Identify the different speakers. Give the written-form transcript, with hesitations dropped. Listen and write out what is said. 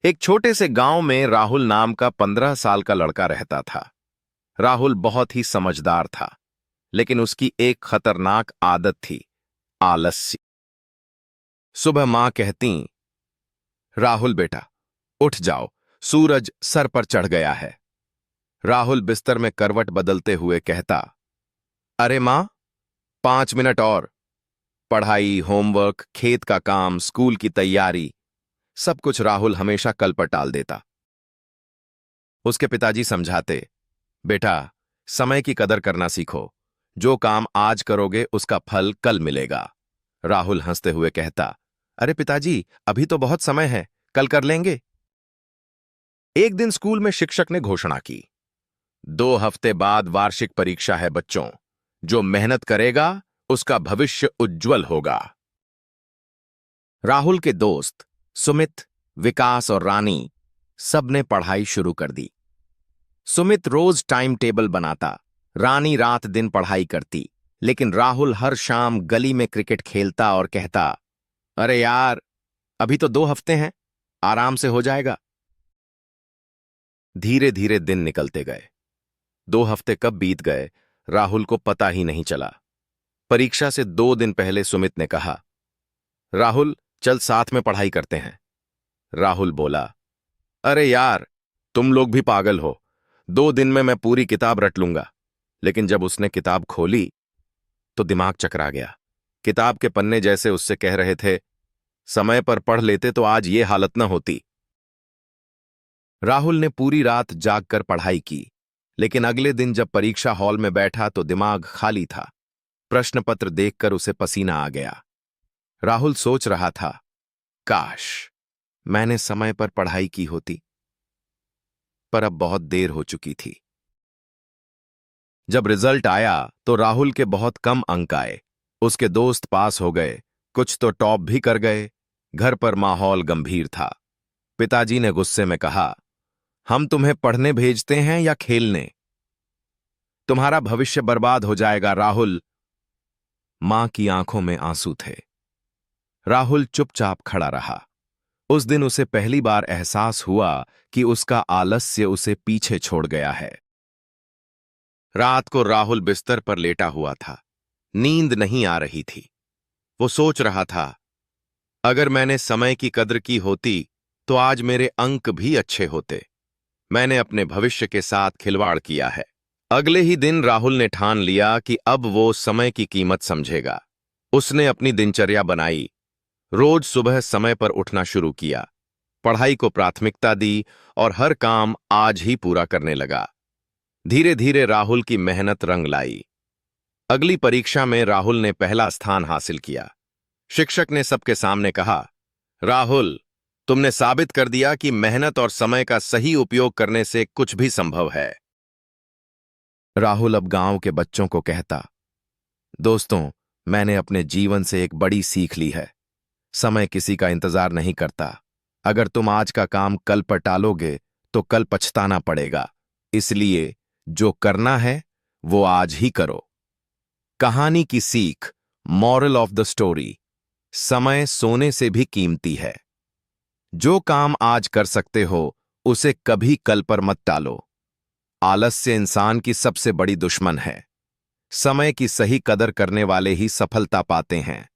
Speaker 1: एक छोटे से गांव में राहुल नाम का 15 साल का लड़का रहता था। राहुल बहुत ही समझदार था, लेकिन उसकी एक खतरनाक आदत थी, आलस्य। सुबह मां कहती, राहुल बेटा, उठ जाओ, सूरज सर पर चढ़ गया है। राहुल बिस्तर में करवट बदलते हुए कहता, अरे मां, 5 मिनट और। पढ़ाई, होमवर्क, खेत का काम, स्कूल की तैयारी, सब कुछ राहुल हमेशा कल पर टाल देता। उसके पिताजी समझाते, बेटा, समय की कदर करना सीखो। जो काम आज करोगे उसका फल कल मिलेगा। राहुल हंसते हुए कहता, अरे पिताजी, अभी तो बहुत समय है, कल कर लेंगे। एक दिन स्कूल में शिक्षक ने घोषणा की, 2 हफ्ते बाद वार्षिक परीक्षा है बच्चों। जो मेहनत करेगा उसका भविष्य उज्जवल होगा। राहुल के दोस्त सुमित, विकास और रानी सबने पढ़ाई शुरू कर दी। सुमित रोज टाइम टेबल बनाता, रानी रात दिन पढ़ाई करती, लेकिन राहुल हर शाम गली में क्रिकेट खेलता और कहता, अरे यार, अभी तो 2 हफ्ते हैं, आराम से हो जाएगा। धीरे धीरे दिन निकलते गए। 2 हफ्ते कब बीत गए राहुल को पता ही नहीं चला। परीक्षा से 2 दिन पहले सुमित ने कहा, राहुल, चल साथ में पढ़ाई करते हैं। राहुल बोला, अरे यार, तुम लोग भी पागल हो, 2 दिन में मैं पूरी किताब रट लूंगा। लेकिन जब उसने किताब खोली तो दिमाग चकरा गया। किताब के पन्ने जैसे उससे कह रहे थे, समय पर पढ़ लेते तो आज ये हालत न होती। राहुल ने पूरी रात जागकर पढ़ाई की, लेकिन अगले दिन जब परीक्षा हॉल में बैठा तो दिमाग खाली था। प्रश्न पत्र देखकर उसे पसीना आ गया। राहुल सोच रहा था, काश मैंने समय पर पढ़ाई की होती, पर अब बहुत देर हो चुकी थी। जब रिजल्ट आया तो राहुल के बहुत कम अंक आए। उसके दोस्त पास हो गए, कुछ तो टॉप भी कर गए। घर पर माहौल गंभीर था। पिताजी ने गुस्से में कहा, हम तुम्हें पढ़ने भेजते हैं या खेलने? तुम्हारा भविष्य बर्बाद हो जाएगा राहुल। मां की आंखों में आंसू थे। राहुल चुपचाप खड़ा रहा। उस दिन उसे पहली बार एहसास हुआ कि उसका आलस्य उसे पीछे छोड़ गया है। रात को राहुल बिस्तर पर लेटा हुआ था। नींद नहीं आ रही थी। वो सोच रहा था, अगर मैंने समय की कद्र की होती तो आज मेरे अंक भी अच्छे होते। मैंने अपने भविष्य के साथ खिलवाड़ किया है। अगले ही दिन राहुल ने ठान लिया कि अब वो समय की कीमत समझेगा। उसने अपनी दिनचर्या बनाई। रोज सुबह समय पर उठना शुरू किया, पढ़ाई को प्राथमिकता दी और हर काम आज ही पूरा करने लगा। धीरे धीरे राहुल की मेहनत रंग लाई। अगली परीक्षा में राहुल ने पहला स्थान हासिल किया। शिक्षक ने सबके सामने कहा, राहुल, तुमने साबित कर दिया कि मेहनत और समय का सही उपयोग करने से कुछ भी संभव है। राहुल अब गांव के बच्चों को कहता, दोस्तों, मैंने अपने जीवन से एक बड़ी सीख ली है। समय किसी का इंतजार नहीं करता। अगर तुम आज का काम कल पर टालोगे तो कल पछताना पड़ेगा। इसलिए जो करना है वो आज ही करो। कहानी की सीख, मॉरल ऑफ द स्टोरी, समय सोने से भी कीमती है। जो काम आज कर सकते हो उसे कभी कल पर मत टालो। आलस्य इंसान की सबसे बड़ी दुश्मन है। समय की सही कदर करने वाले ही सफलता पाते हैं।